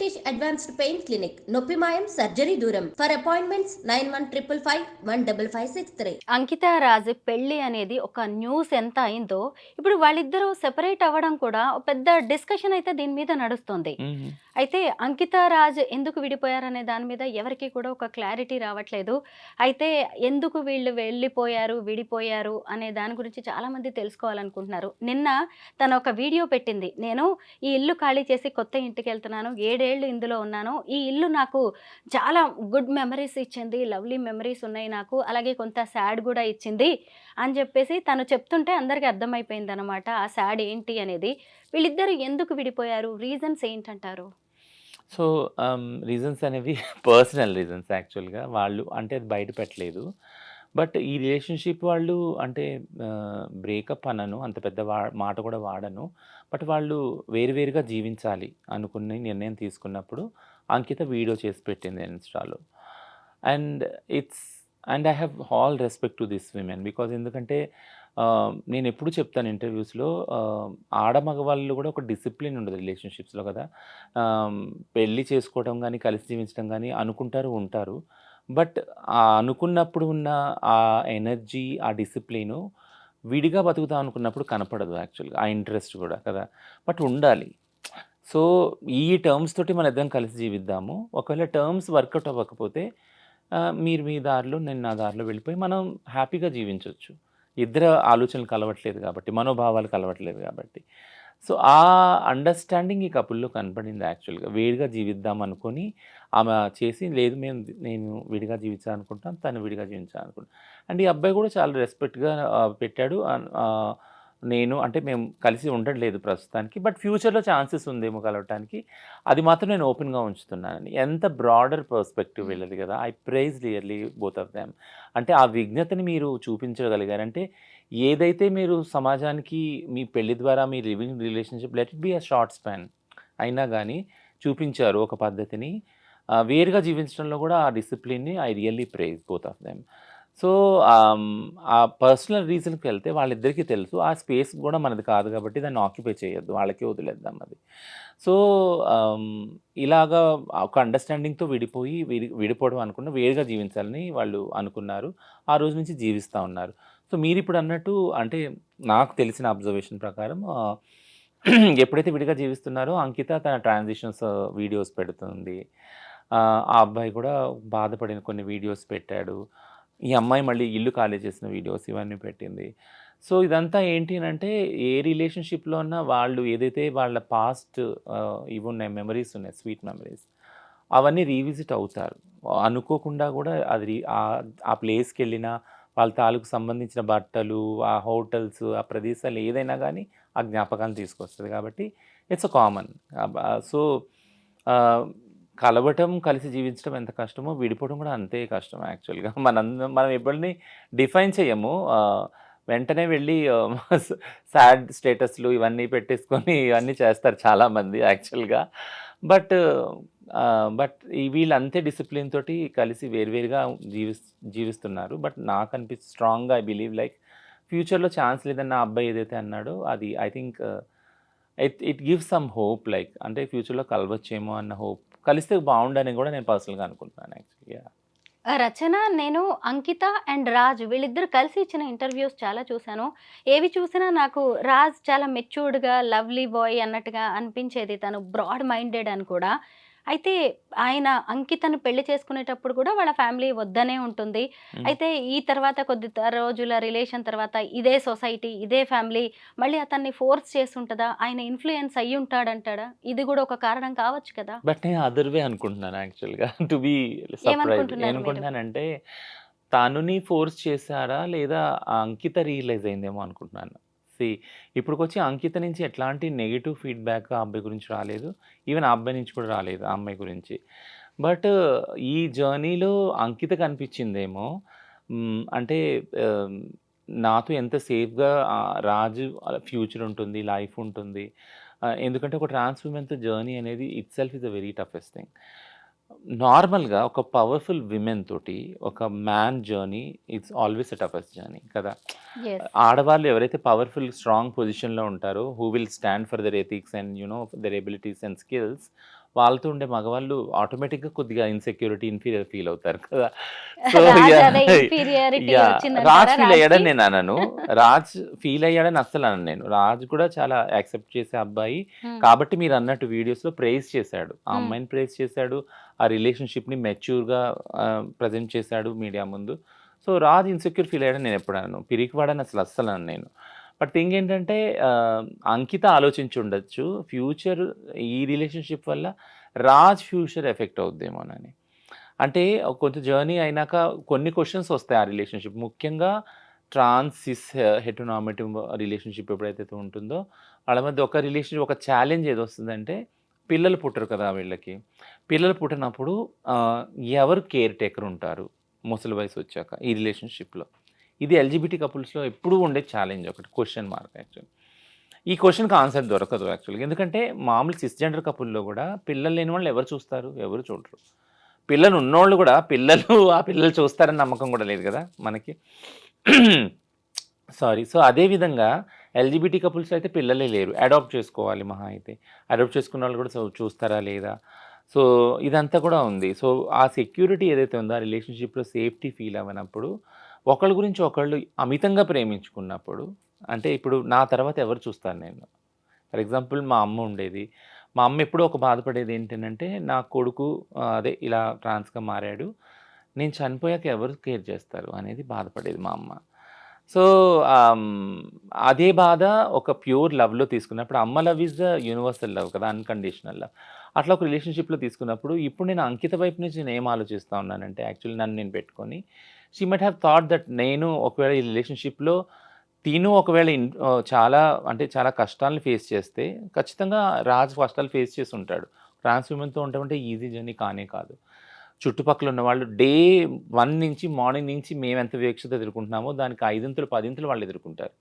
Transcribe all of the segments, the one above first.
Rishikesh Advanced Pain Clinic, Noppimayam Surgery Duram. For appointments 9155515563. అంకిత రాజ్ పెళ్లి అనేది ఒక న్యూస్ ఎంత అయిందో, ఇప్పుడు వాళ్ళిద్దరూ సెపరేట్ అవ్వడం కూడా ఒక పెద్ద డిస్కషన్ అయితే దీని మీద నడుస్తుంది. హుహు. అయితే అంకిత రాజ్ ఎందుకు విడిపోయారనే దాని మీద ఎవరికీ కూడా ఒక క్లారిటీ రావట్లేదు. అయితే ఎందుకు వీళ్ళు వెళ్ళిపోయారు, విడిపోయారు అనే దాని గురించి చాలామంది తెలుసుకోవాలనుకుంటున్నారు. నిన్న తను ఒక వీడియో పెట్టింది. నేను ఈ ఇల్లు ఖాళీ చేసి కొత్త ఇంటికెళ్తున్నాను. 7 ఏళ్ళు ఇందులో ఉన్నాను. ఈ ఇల్లు నాకు చాలా గుడ్ మెమరీస్ ఇచ్చింది. లవ్లీ మెమరీస్ ఉన్నాయి నాకు. అలాగే కొంత సాడ్ గూడా ఇచ్చింది అని జెప్పేసి తను చెప్తుంటే అందరికి అర్థమైపోయిందనమాట. ఆ సాడ్ ఏంటి అనేది. వీళ్ళిద్దరూ ఎందుకు విడిపోయారు? రీజన్స్ ఏంటంటారు? సో, రీజన్స్ అనేవి పర్సనల్ రీజన్స్ యాక్చువల్‌గా. వాళ్ళు అంటే అది బయట పెట్టలేదు. బట్ ఈ రిలేషన్‌షిప్ వాళ్ళు అంటే బ్రేకప్ అనను. అంత పెద్ద మాట కూడా వాడను. బట్ వాళ్ళు వేరు వేరుగా జీవించాలి అనుకుని నిర్ణయం తీసుకున్నప్పుడు అంకిత వీడియో చేసి పెట్టింది ఇన్‌స్టాలో. And it's and I have all respect to this women. Because ఎందుకంటే నేనెప్పుడు చెప్తాను ఇంటర్వ్యూస్‌లో, ఆడ-మగవాళ్ళు కూడా ఒక డిసిప్లిన్ ఉండదు రిలేషన్‌షిప్స్‌లో కదా! పెళ్లి చేసుకోవడం గానీ, కలిసి జీవించడం గానీ అనుకుంటారు, ఉంటారు. బట్ అనుకున్నప్పుడు ఉన్న ఆ ఎనర్జీ, ఆ డిసిప్లిను విడిగా బతుకుదాం అనుకున్నప్పుడు కనపడదు యాక్చువల్‌గా. ఆ ఇంట్రెస్ట్ కూడా కదా! బట్ ఉండాలి. సో, ఈ టర్మ్స్ తోటి మనిద్దరం కలిసి జీవిద్దాము. ఒకవేళ టర్మ్స్ వర్కౌట్ అవ్వకపోతే మీరు మీ దారిలో, నేను నా దారిలో వెళ్ళిపోయి మనం హ్యాపీగా జీవించొచ్చు. ఇద్దరి ఆలోచనలు కలవట్లేదు కాబట్టి, మనోభావాలు కలవట్లేదు కాబట్టి. సో, ఆ అండర్‌స్టాండింగ్ ఈ కపుల్‌లో కనపడింది యాక్చువల్‌గా. వేరుగా జీవిద్దాం అనుకోని ఆమె చేసి, లేదు నేను విడిగా జీవించాలనుకుంటాను, తను విడిగా జీవించాలనుకుంటాను. అండ్ ఈ అబ్బాయి కూడా చాలా రెస్పెక్ట్‌గా పెట్టాడు. నేను అంటే మేము కలిసి ఉండట్లేదు ప్రస్తుతానికి. బట్ ఫ్యూచర్‌లో ఛాన్సెస్ ఉందేమో కలవటానికి. అది మాత్రం నేను ఓపెన్‌గా ఉంచుతున్నానని. ఎంత బ్రాడర్ పర్స్పెక్టివ్ వీళ్ళది కదా! I praise really both of them. అంటే ఆ విజ్ఞతని మీరు చూపించగలిగారు. అంటే ఏదైతే మీరు సమాజానికి మీ పెళ్లి ద్వారా మీ living relationship let it be a short span అయినా గాని చూపించారు ఒక పద్ధతిని. వేరుగా జీవించడంలో కూడా ఆ డిసిప్లిన్‌ని I really praise both of them. So, ఆ పర్సనల్ రీజన్‌కి వెళ్తే వాళ్ళిద్దరికీ తెలుసు. ఆ స్పేస్ కూడా మనది కాదు కాబట్టి దాన్ని ఆక్యుపై చేయొద్దు. వాళ్ళకే వదిలేద్దాం అది. సో, ఆహ్, ఇలాగా ఒక అండర్‌స్టాండింగ్‌తో విడిపోయి విడిపోవడం అనుకున్న వేరుగా జీవించాలని వాళ్ళు అనుకున్నారు. ఆ రోజు నుంచి జీవిస్తా ఉన్నారు. సో, మీరిప్పుడు అన్నట్టు అంటే నాకు తెలిసిన అబ్జర్వేషన్ ప్రకారం ఎప్పుడైతే విడిగా జీవిస్తున్నారో అంకిత తన ట్రాన్సిషన్స్ వీడియోస్ పెడుతుంది. ఆ అబ్బాయి కూడా బాధపడిన కొన్ని వీడియోస్ పెట్టాడు. ఈ అమ్మాయి మళ్ళీ ఇల్లు ఖాళీ చేసిన వీడియోస్ ఇవన్నీ పెట్టింది. సో, ఇదంతా ఏంటి అనంటే ఏ రిలేషన్‌షిప్‌లో అన్నా వాళ్ళు ఏదైతే వాళ్ళ పాస్ట్ ఇవున్నాయి, మెమరీస్ ఉన్నాయి, స్వీట్ మెమరీస్. అవన్నీ రీవిజిట్ అవుతారు. అనుకోకుండా కూడా అది ఆ ప్లేస్‌కెళ్ళినా వాళ్ళ తాలూకు సంబంధించిన బట్టలు, ఆ హోటల్స్, ఆ ప్రదేశాలు ఏదైనా గానీ ఆ జ్ఞాపకాన్ని తీసుకొస్తది కాబట్టి ఇట్స్ అ కామన్. సో, ఆహ్, కలవటం, కలిసి జీవించడం ఎంత కష్టమో విడిపోవడం కూడా అంతే కష్టం యాక్చువల్‌గా. మనం ఎవరిని డిఫైన్ చేయము. వెంటనే వెళ్ళి సాడ్ స్టేటస్‌లు ఇవన్నీ పెట్టేసుకొని ఇవన్నీ చేస్తారు చాలామంది యాక్చువల్‌గా. బట్ వీళ్ళు అంతే డిసిప్లిన్ తోటి కలిసి వేరువేరుగా జీవిస్తున్నారు. బట్ స్ట్రాంగ్‌గా ఐ బిలీవ్ లైక్ ఫ్యూచర్‌లో ఛాన్స్ లేదని ఆ అబ్బాయి ఏదైతే అన్నాడో అది I think it it gives some hope, like అంటే ఫ్యూచర్‌లో కలవచ్చేమో అన్న హోప్. కలిస్తే బావుండని కూడా నేను పర్సనల్‌గా అనుకుంటున్నాను యాక్చువల్లీ. యాహ్! రచన, నేను అంకిత అండ్ రాజ్ వీళ్ళిద్దరూ కలిసి ఇచ్చిన ఇంటర్వ్యూస్ చాలా చూసాను. ఏవి చూసినా నాకు రాజ్ చాలా మెచ్యూర్డ్‌గా, లవ్లీ బాయ్ అన్నట్టుగా అనిపించేది. తను బ్రాడ్ మైండెడ్ అని కూడా. అయితే ఆయన అంకితను పెళ్లి చేసుకునేటప్పుడు కూడా వాళ్ళ ఫ్యామిలీ వద్దనే ఉంటుంది. హ్మ్. అయితే ఈ తర్వాత కొద్ది రోజుల రిలేషన్ తర్వాత ఇదే సొసైటీ, ఇదే ఫ్యామిలీ మళ్ళీ అతన్ని ఫోర్స్ చేసుంటదా? ఆయన ఇన్‌ఫ్లూయెన్స్ అయ్యుంటాడంటాడా? ఇది కూడా ఒక కారణం కావచ్చు కదా! బట్ నేను అదర్ వే అనుకుంటున్నాను యాక్చువల్‌గా. To be surprised. ఏమనుకుంటున్నారు మీరు? ఏమనుకుంటున్నానంటే తనుని ఫోర్స్ చేసారా? లేదా ఆ అంకిత రియలైజ్ అయిందేమో అనుకుంటున్నాను. సీ, ఇప్పటికొచ్చి అంకిత నుంచి ఎట్లాంటి నెగెటివ్ ఫీడ్‌బ్యాక్ ఆ అబ్బాయి గురించి రాలేదు. ఈవెన్ ఆ అబ్బాయి నుంచి కూడా రాలేదు ఆ అమ్మాయి గురించి. బట్ ఈ జర్నీలో అంకిత కనిపించిందేమో. అంటే ఆహ్, నాతో ఎంత సేఫ్‌గా రాజు ఫ్యూచర్ ఉంటుంది, లైఫ్ ఉంటుంది. ఎందుకంటే ఒక ట్రాన్స్ విమెన్‌తో జర్నీ అనేది itself is a very toughest thing. నార్మల్‌గా ఒక పవర్‌ఫుల్ విమెన్ తోటి ఒక man journey it's always a toughest journey కదా! యెస్. ఆడవాళ్ళు ఎవరైతే పవర్‌ఫుల్, స్ట్రాంగ్ పొజిషన్‌లో ఉంటారో, who will stand for their ethics and their abilities and skills, వాళ్ళతో ఉండే మగవాళ్ళు ఆటోమేటిక్‌గా కొద్దిగా ఇన్‌సెక్యూరిటీ, ఇన్ఫీరియర్ ఫీల్ అవుతారు కదా! So Raj yeah! అదే ఇన్ఫీరియారిటీ యాహ్! వచ్చిందంటారా రాజ్ ఫీల్ రాజ్‌కి? అయ్యాడని నేను అనను. రాజ్ ఫీల్ అయ్యాడని అస్సలు అనను నేను. రాజ్ కూడా చాలా యాక్సెప్ట్ చేసే అబ్బాయి. హ్మ్. కాబట్టి మీరన్నట్టు వీడియోస్‌లో ప్రైజ్ చేశాడు. ఆ హ్మ్. అమ్మాయిని ప్రైజ్ చేశాడు. ఆ రిలేషన్‌షిప్‌ని మెచ్యూర్‌గా ప్రెజెంట్ చేశాడు మీడియా ముందు. సో, రాజ్ ఇన్‌సెక్యూర్ ఫీల్ అయ్యాడని నేనెప్పుడు అనను. పిరికివాడని అస్సలు అనను నేను. బట్ థింగ్ ఏంటంటే అంకిత ఆలోచించుండొచ్చు. ఫ్యూచర్ ఈ రిలేషన్‌షిప్ వల్ల రాజ్ ఫ్యూచర్ ఎఫెక్ట్ అవుద్దేమోనని. అంటే కొంచెం జర్నీ అయినాక కొన్ని క్వెషన్స్ వస్తాయి ఆ రిలేషన్‌షిప్. ముఖ్యంగా సిస్, హెటెరోనార్మేటివ్ రిలేషన్‌షిప్ ఎప్పుడైతే ఉంటుందో, వాళ్ళ మధ్య ఒక రిలేషన్‌షిప్ ఒక ఛాలెంజ్ ఏదొస్తుందంటే, పిల్లలు పుట్టరు కదా వీళ్ళకి. పిల్లలు పుట్టనప్పుడు ఆహ్, ఎవరు కేర్ టేకర్ ఉంటారు ముసలి వయసొచ్చాక ఈ రిలేషన్‌షిప్‌లో. ఇది ఎల్‌జిబిటీ కపుల్స్‌లో ఎప్పుడూ ఉండే ఛాలెంజ్ ఒకటి. Question mark actually. ఈ క్వెషన్‌కి ఆన్సర్ దొరకదు యాక్చువల్‌గా. ఎందుకంటే మామూలు సిస్‌జెండర్ కపుల్‌లో గూడా పిల్లలు లేని వాళ్ళని ఎవరు చూస్తారు? ఎవరు చూడరు. పిల్లలు ఉన్నోళ్ళు గూడా ఆ పిల్లలు చూస్తారని నమ్మకం గూడా లేదు గదా! మనకి. సారీ. సో, అదే విధంగా ఎల్‌జిబిటీ కపుల్స్‌లో అయితే పిల్లలే లేరు. అడాప్ట్ చేసుకోవాలి మహా అయితే. అడాప్ట్ చేసుకున్నోళ్ళు గూడా చూస్తారా లేదా? సో, ఇదంతా కూడా ఉంది. సో, ఆ సెక్యూరిటీ ఏదైతే ఉందో ఆ రిలేషన్‌షిప్‌లో సేఫ్టీ ఫీల్ అవ్వనప్పుడు, ఒకళ్ళ గురించి ఒకళ్ళు అమితంగా ప్రేమించుకున్నప్పుడు, అంటే ఇప్పుడు నా తర్వాత ఎవరు చూస్తాను నేను? ఫర్ ఎగ్జాంపుల్ మా అమ్మ ఉండేది. మా అమ్మ ఎప్పుడూ ఒక బాధపడేది ఏంటనంటే, నా కొడుకు అదే ఇలా ట్రాన్స్‌గా మారాడు. నేను చనిపోయాక ఎవరు కేర్ చేస్తారు అనేది బాధపడేది మా అమ్మ. సో, అదే బాధ ఒక ప్యూర్ లవ్‌లో తీసుకున్నప్పుడు అమ్మ love is the universal love కదా! Unconditional love. అట్లా ఒక రిలేషన్‌షిప్‌లో తీసుకున్నప్పుడు ఇప్పుడు నేను అంకిత వైపు నుంచి నేనేం ఆలోచిస్తా ఉన్నానంటే యాక్చువల్లీ నన్ను నేను పెట్టుకొని, she might have thought that నేను ఒకవేళ ఈ రిలేషన్‌షిప్‌లో తిను ఒకవేళ చాలా అంటే చాలా కష్టాలను ఫేస్ చేస్తే, ఖచ్చితంగా రాజు కష్టాలు ఫేస్ చేసుంటాడు. ట్రాన్స్ విమెన్‌తో ఉండటం అంటే ఈజీ జర్నీ కానే కాదు. చుట్టుపక్కల ఉన్నవాళ్ళు డే 1 నుంచి మార్నింగ్ నుంచి మేమెంత వివక్షత ఎదుర్కొంటున్నామో, దానికి ఐదింతలు, పదింతలు వాళ్ళు ఎదుర్కొంటారు.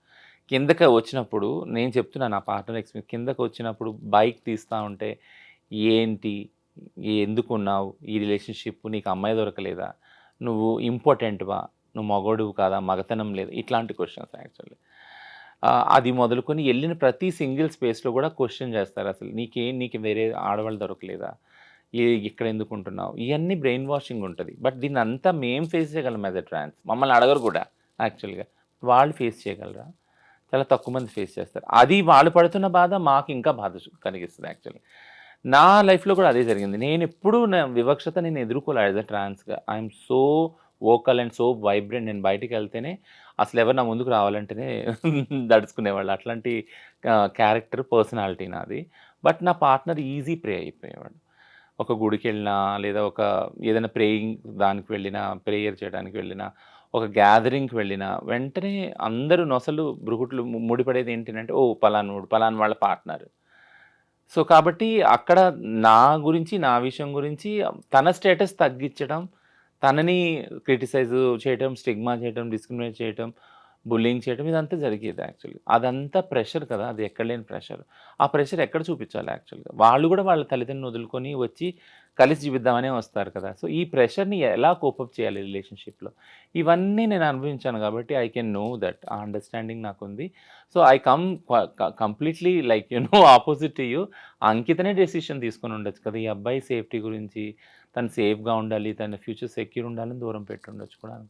కిందకి వచ్చినప్పుడు నేను చెప్తున్నాను నా పార్ట్నర్ ఎక్స్‌పీరియన్స్ కిందకి వచ్చినప్పుడు బైక్ తీస్తా ఉంటే, "ఏంటి? ఎందుకున్నావు? ఈ రిలేషన్‌షిప్ నీకు అమ్మాయి దొరకలేదా? నువ్వు ఇంపార్టెంట్‌వా? నువ్వు మగోడివి కాదా? మగతనం లేదా?" ఇట్లాంటి క్వెషన్స్ యాక్చువల్లీ. అది మొదలుకొని ఎళ్ళిన ప్రతి సింగిల్ స్పేస్‌లో గూడా క్వెషన్ జేస్తారసలు. నీకు వేరే ఆడవాళ్ళు దొరకలేదా? ఇక్కడ ఎందుకుంటున్నావు? ఇయన్నీ బ్రెయిన్ వాషింగ్ ఉంటది. బట్ దీన్నంతా మేము ఫేస్ చేయగలం యాస్ ఎ ట్రాన్స్. మమ్మల్ని అడగరు గూడా యాక్చువల్‌గా. వాళ్ళు ఫేస్ చేయగలరా? చాలా తక్కువ మంది ఫేస్ చేస్తారు. అది వాళ్ళు పడుతున్న బాధ మాకు ఇంకా బాధ కలిగిస్తది యాక్చువల్లీ. నా లైఫ్‌లో కూడా అదే జరిగింది. నేనెప్పుడూ నా వివక్షత నేను ఎదుర్కోలే యాస్ ఎ ట్రాన్స్‌గా. I'm so vocal and so vibrant. నేను బయటికెళ్తేనే అసలెవరు నా ముందుకు రావాలంటేనే దడుచుకునేవాళ్ళు. అట్లాంటి క్యారెక్టర్, పర్సనాలిటీ నాది. బట్ నా పార్ట్నర్ ఈజీ ప్రే అయిపోయేవాడు. ఒక గుడికెళ్ళినా, లేదా ఏదైనా ప్రేయింగ్ దానికి వెళ్ళినా, ప్రేయర్ చేయడానికి వెళ్ళినా, ఒక గ్యాదరింగ్‌కి వెళ్ళినా, వెంటనే అందరూ నొసలు, భృకుట్లు ముడిపడేది ఏంటనంటే, ఓహ్! పలానోడు, పలానా వాళ్ళ పార్ట్నర్. సో, కాబట్టి అక్కడ నా గురించి, నా విషయం గురించి తన స్టేటస్ తగ్గిచ్చడం, తనని క్రిటిసైజ్ చేయటం, స్టిగ్మా చేయటం, డిస్క్రిమినేట్ చేయటం, బుల్లింగ్ చేయటం ఇదంతా జరిగేది యాక్చువల్‌గా. అదంతా ప్రెషర్ కదా! అది ఎక్కడ లేని ప్రెషర్. ఆ ప్రెషర్ ఎక్కడ చూపించాలి యాక్చువల్‌గా? వాళ్ళు గూడా వాళ్ళ తల్లిదండ్రులను వదులుకొని వచ్చి కలిసి జీవిద్దామనే వస్తారు కదా! సో, ఈ ప్రెషర్‌ని ఎలా కోపప్ చేయాలి రిలేషన్‌షిప్‌లో? ఇవన్నీ నేను అనుభవించాను గాబట్టి ఐ కెన్ నో దట్. ఆ అండర్‌స్టాండింగ్ నాకుంది. So, I come completely like opposite to you. అంకితనే డెసిషన్ తీసుకొని ఉండొచ్చు కదా! ఈ అబ్బాయి సేఫ్టీ గురించి, తను సేఫ్‌గా ఉండాలి, తన ఫ్యూచర్ సెక్యూర్ ఉండాలని దూరం పెట్టుండొచ్చు కూడా అనుకుంటున్నాను.